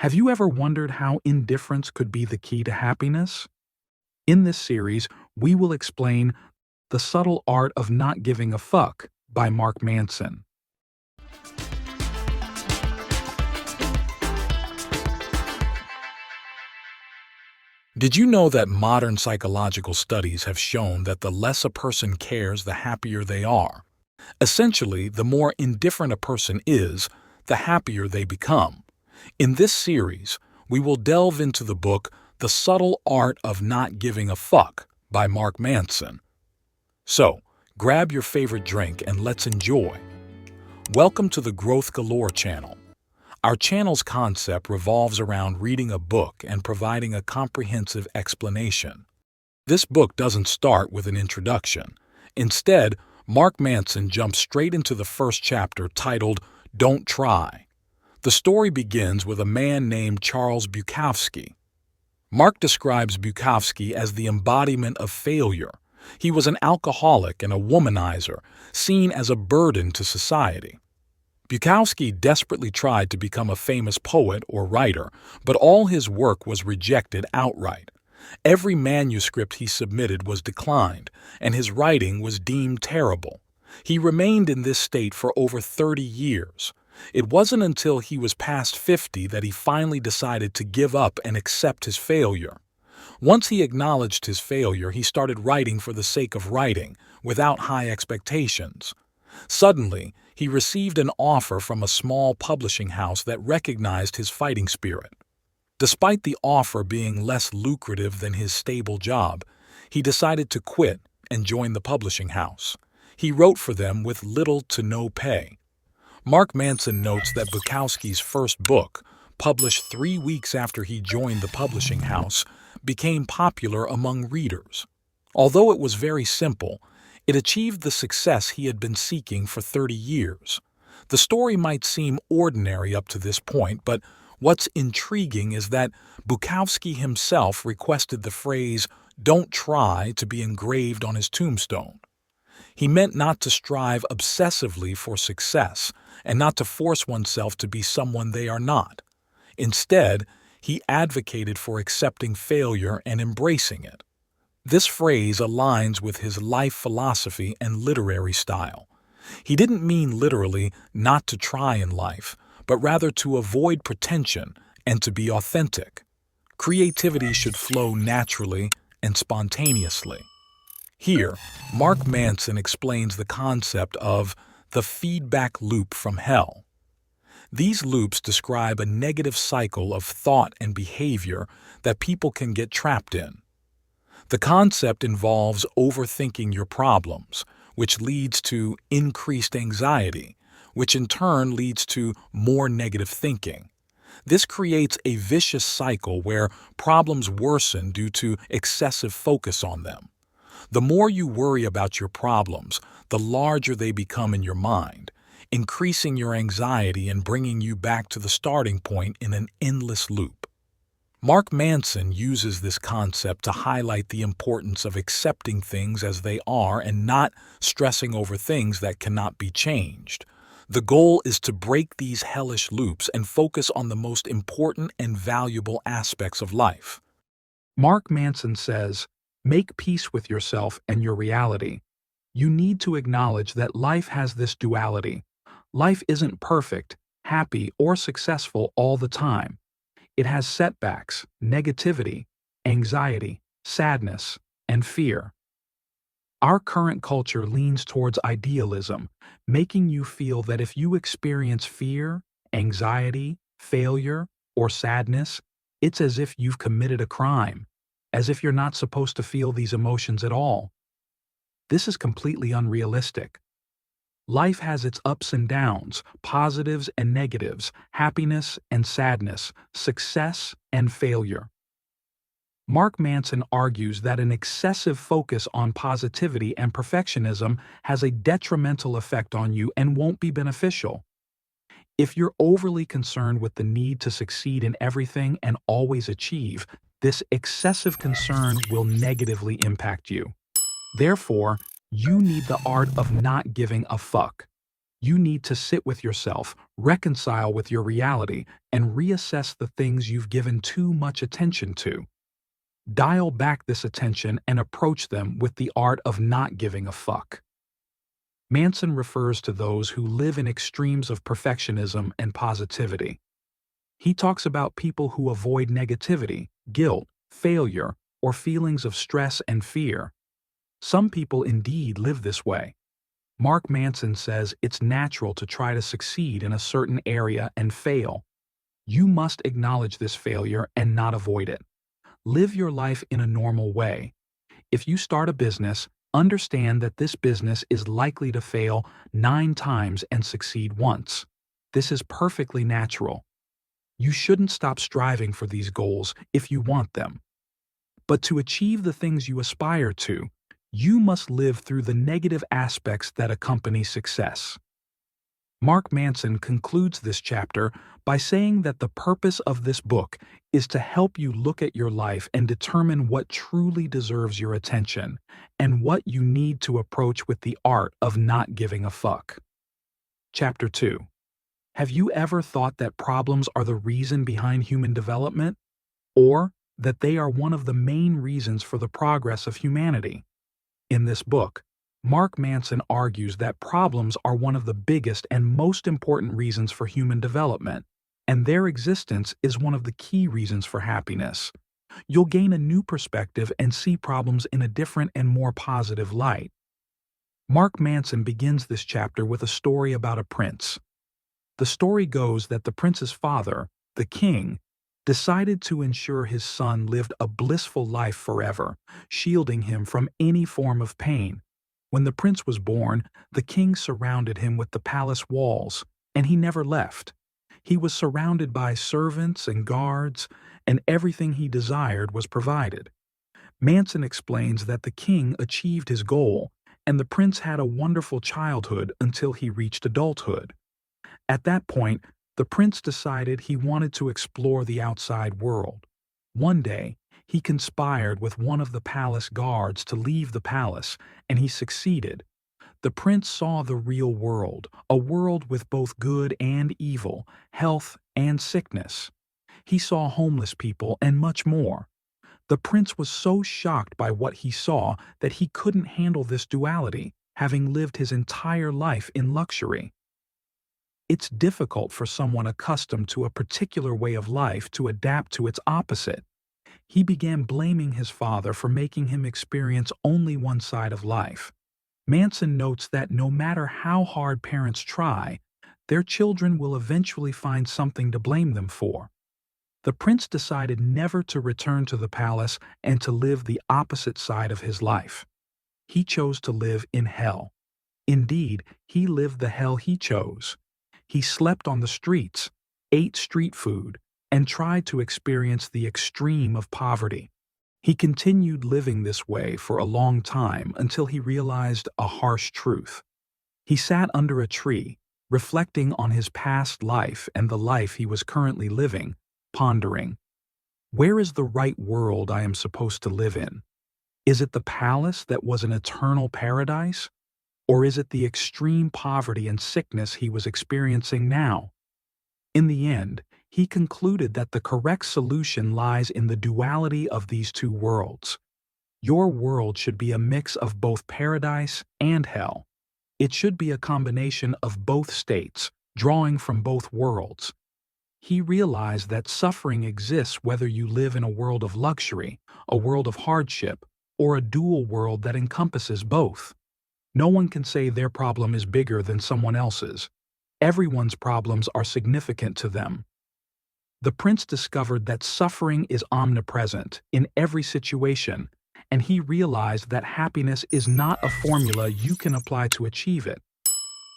Have you ever wondered how indifference could be the key to happiness? In this series, we will explain The Subtle Art of Not Giving a Fuck by Mark Manson. Did you know that modern psychological studies have shown that the less a person cares, the happier they are? Essentially, the more indifferent a person is, the happier they become. In this series, we will delve into the book The Subtle Art of Not Giving a Fuck by Mark Manson. So, grab your favorite drink and let's enjoy. Welcome to the Growth Galore channel. Our channel's concept revolves around reading a book and providing a comprehensive explanation. This book doesn't start with an introduction. Instead, Mark Manson jumps straight into the first chapter titled, Don't Try. The story begins with a man named Charles Bukowski. Mark describes Bukowski as the embodiment of failure. He was an alcoholic and a womanizer, seen as a burden to society. Bukowski desperately tried to become a famous poet or writer, but all his work was rejected outright. Every manuscript he submitted was declined, and his writing was deemed terrible. He remained in this state for over 30 years. It wasn't until he was past 50 that he finally decided to give up and accept his failure. Once he acknowledged his failure, he started writing for the sake of writing, without high expectations. Suddenly, he received an offer from a small publishing house that recognized his fighting spirit. Despite the offer being less lucrative than his stable job, he decided to quit and join the publishing house. He wrote for them with little to no pay. Mark Manson notes that Bukowski's first book, published 3 weeks after he joined the publishing house, became popular among readers. Although it was very simple, it achieved the success he had been seeking for 30 years. The story might seem ordinary up to this point, but what's intriguing is that Bukowski himself requested the phrase, "Don't try," to be engraved on his tombstone. He meant not to strive obsessively for success and not to force oneself to be someone they are not. Instead, he advocated for accepting failure and embracing it. This phrase aligns with his life philosophy and literary style. He didn't mean literally not to try in life, but rather to avoid pretension and to be authentic. Creativity should flow naturally and spontaneously. Here, Mark Manson explains the concept of the feedback loop from hell. These loops describe a negative cycle of thought and behavior that people can get trapped in. The concept involves overthinking your problems, which leads to increased anxiety, which in turn leads to more negative thinking. This creates a vicious cycle where problems worsen due to excessive focus on them. The more you worry about your problems, the larger they become in your mind, increasing your anxiety and bringing you back to the starting point in an endless loop. Mark Manson uses this concept to highlight the importance of accepting things as they are and not stressing over things that cannot be changed. The goal is to break these hellish loops and focus on the most important and valuable aspects of life. Mark Manson says, "Make peace with yourself and your reality." You need to acknowledge that life has this duality. Life isn't perfect, happy, or successful all the time. It has setbacks, negativity, anxiety, sadness, and fear. Our current culture leans towards idealism, making you feel that if you experience fear, anxiety, failure, or sadness, it's as if you've committed a crime, as if you're not supposed to feel these emotions at all. This is completely unrealistic. Life has its ups and downs, positives and negatives, happiness and sadness, success and failure. Mark Manson argues that an excessive focus on positivity and perfectionism has a detrimental effect on you and won't be beneficial. If you're overly concerned with the need to succeed in everything and always achieve, this excessive concern will negatively impact you. Therefore, you need the art of not giving a fuck. You need to sit with yourself, reconcile with your reality, and reassess the things you've given too much attention to. Dial back this attention and approach them with the art of not giving a fuck. Manson refers to those who live in extremes of perfectionism and positivity. He talks about people who avoid negativity, guilt, failure, or feelings of stress and fear. Some people indeed live this way. Mark Manson says it's natural to try to succeed in a certain area and fail. You must acknowledge this failure and not avoid it. Live your life in a normal way. If you start a business, understand that this business is likely to fail 9 times and succeed once. This is perfectly natural. You shouldn't stop striving for these goals if you want them. But to achieve the things you aspire to, you must live through the negative aspects that accompany success. Mark Manson concludes this chapter by saying that the purpose of this book is to help you look at your life and determine what truly deserves your attention and what you need to approach with the art of not giving a fuck. Chapter 2. Have you ever thought that problems are the reason behind human development? Or that they are one of the main reasons for the progress of humanity? In this book, Mark Manson argues that problems are one of the biggest and most important reasons for human development, and their existence is one of the key reasons for happiness. You'll gain a new perspective and see problems in a different and more positive light. Mark Manson begins this chapter with a story about a prince. The story goes that the prince's father, the king, decided to ensure his son lived a blissful life forever, shielding him from any form of pain. When the prince was born, the king surrounded him with the palace walls, and he never left. He was surrounded by servants and guards, and everything he desired was provided. Manson explains that the king achieved his goal, and the prince had a wonderful childhood until he reached adulthood. At that point, the prince decided he wanted to explore the outside world. One day, he conspired with one of the palace guards to leave the palace, and he succeeded. The prince saw the real world, a world with both good and evil, health and sickness. He saw homeless people and much more. The prince was so shocked by what he saw that he couldn't handle this duality, having lived his entire life in luxury. It's difficult for someone accustomed to a particular way of life to adapt to its opposite. He began blaming his father for making him experience only one side of life. Manson notes that no matter how hard parents try, their children will eventually find something to blame them for. The prince decided never to return to the palace and to live the opposite side of his life. He chose to live in hell. Indeed, he lived the hell he chose. He slept on the streets, ate street food, and tried to experience the extreme of poverty. He continued living this way for a long time until he realized a harsh truth. He sat under a tree, reflecting on his past life and the life he was currently living, pondering, where is the right world I am supposed to live in? Is it the palace that was an eternal paradise? Or is it the extreme poverty and sickness he was experiencing now? In the end, he concluded that the correct solution lies in the duality of these two worlds. Your world should be a mix of both paradise and hell. It should be a combination of both states, drawing from both worlds. He realized that suffering exists whether you live in a world of luxury, a world of hardship, or a dual world that encompasses both. No one can say their problem is bigger than someone else's. Everyone's problems are significant to them. The prince discovered that suffering is omnipresent in every situation, and he realized that happiness is not a formula you can apply to achieve it.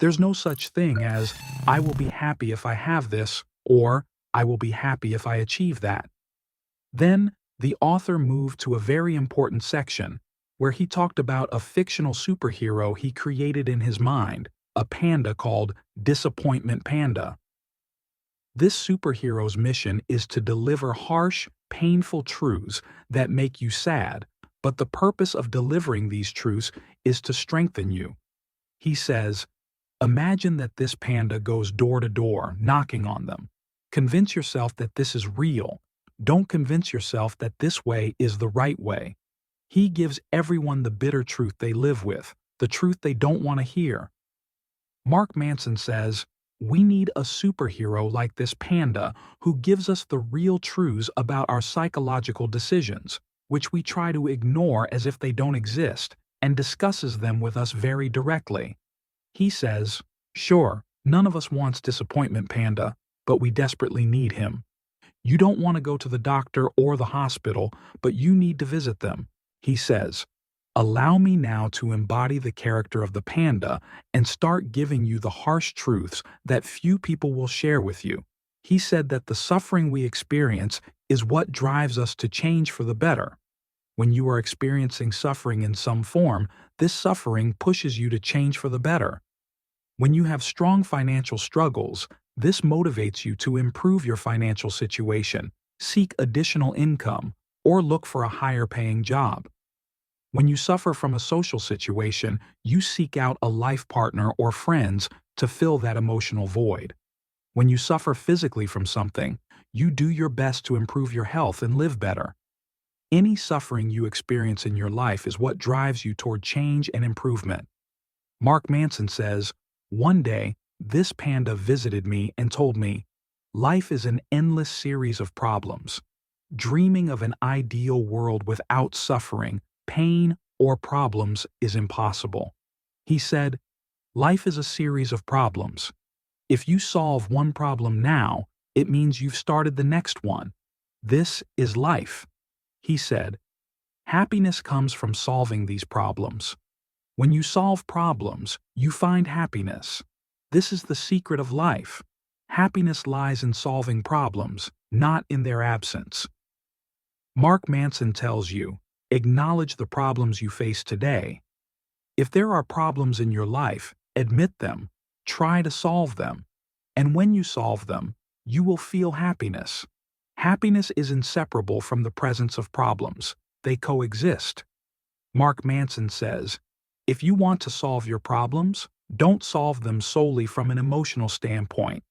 There's no such thing as, I will be happy if I have this, or I will be happy if I achieve that. Then, the author moved to a very important section, where he talked about a fictional superhero he created in his mind, a panda called Disappointment Panda. This superhero's mission is to deliver harsh, painful truths that make you sad, but the purpose of delivering these truths is to strengthen you. He says, Imagine that this panda goes door to door, knocking on them. Convince yourself that this is real. Don't convince yourself that this way is the right way. He gives everyone the bitter truth they live with, the truth they don't want to hear. Mark Manson says, "We need a superhero like this panda who gives us the real truths about our psychological decisions, which we try to ignore as if they don't exist, and discusses them with us very directly." He says, "Sure, none of us wants disappointment, panda, but we desperately need him. You don't want to go to the doctor or the hospital, but you need to visit them." He says, "Allow me now to embody the character of the panda and start giving you the harsh truths that few people will share with you." He said that the suffering we experience is what drives us to change for the better. When you are experiencing suffering in some form, this suffering pushes you to change for the better. When you have strong financial struggles, this motivates you to improve your financial situation, seek additional income, or look for a higher paying job. When you suffer from a social situation, you seek out a life partner or friends to fill that emotional void. When you suffer physically from something, you do your best to improve your health and live better. Any suffering you experience in your life is what drives you toward change and improvement. Mark Manson says, "One day, this panda visited me and told me, 'Life is an endless series of problems. Dreaming of an ideal world without suffering, pain, or problems is impossible.' He said, 'Life is a series of problems. If you solve one problem now, it means you've started the next one. This is life.' He said, 'Happiness comes from solving these problems. When you solve problems, you find happiness. This is the secret of life. Happiness lies in solving problems, not in their absence.'" Mark Manson tells you, acknowledge the problems you face today. If there are problems in your life, admit them, try to solve them, and when you solve them, you will feel happiness. Happiness is inseparable from the presence of problems. They coexist. Mark Manson says, "If you want to solve your problems, don't solve them solely from an emotional standpoint.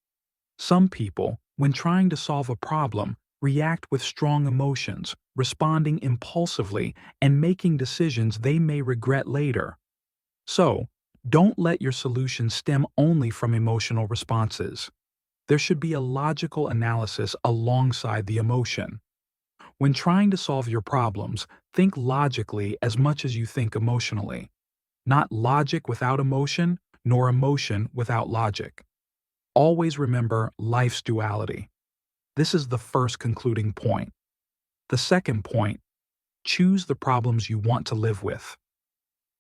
Some people, when trying to solve a problem, react with strong emotions, responding impulsively and making decisions they may regret later. So, don't let your solution stem only from emotional responses. There should be a logical analysis alongside the emotion. When trying to solve your problems, think logically as much as you think emotionally. Not logic without emotion, nor emotion without logic. Always remember life's duality." This is the first concluding point. The second point, choose the problems you want to live with.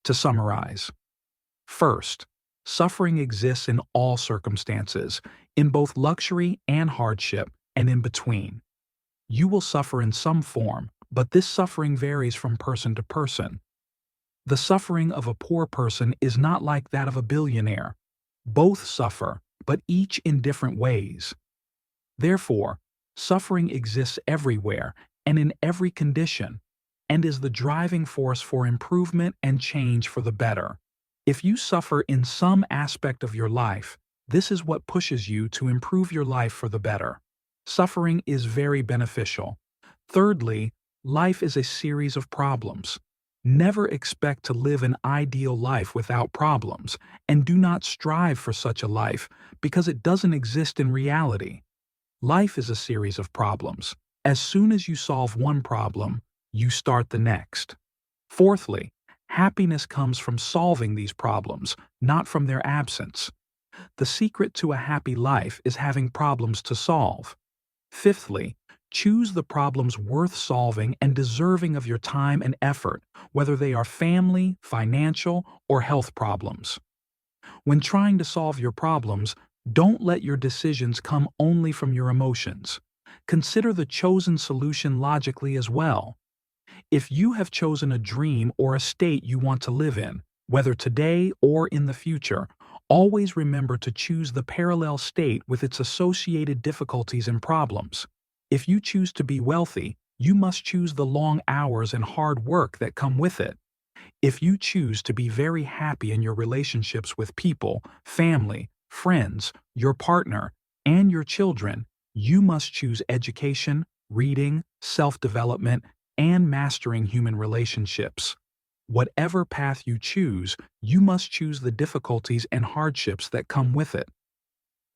To summarize, first, suffering exists in all circumstances, in both luxury and hardship, and in between. You will suffer in some form, but this suffering varies from person to person. The suffering of a poor person is not like that of a billionaire. Both suffer, but each in different ways. Therefore, suffering exists everywhere and in every condition, and is the driving force for improvement and change for the better. If you suffer in some aspect of your life, this is what pushes you to improve your life for the better. Suffering is very beneficial. Thirdly, life is a series of problems. Never expect to live an ideal life without problems, and do not strive for such a life because it doesn't exist in reality. Life is a series of problems. As soon as you solve one problem, you start the next. Fourthly, happiness comes from solving these problems, not from their absence. The secret to a happy life is having problems to solve. Fifthly, choose the problems worth solving and deserving of your time and effort, whether they are family, financial, or health problems. When trying to solve your problems, don't let your decisions come only from your emotions. Consider the chosen solution logically as well. If you have chosen a dream or a state you want to live in, whether today or in the future, always remember to choose the parallel state with its associated difficulties and problems. If you choose to be wealthy, you must choose the long hours and hard work that come with it. If you choose to be very happy in your relationships with people, family, friends, your partner, and your children, you must choose education, reading, self-development, and mastering human relationships. Whatever path you choose, you must choose the difficulties and hardships that come with it.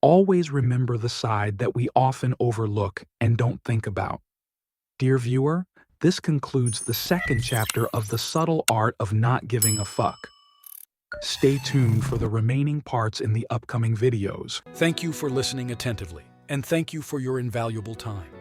Always remember the side that we often overlook and don't think about. Dear viewer, this concludes the second chapter of The Subtle Art of Not Giving a Fuck. Stay tuned for the remaining parts in the upcoming videos. Thank you for listening attentively, and thank you for your invaluable time.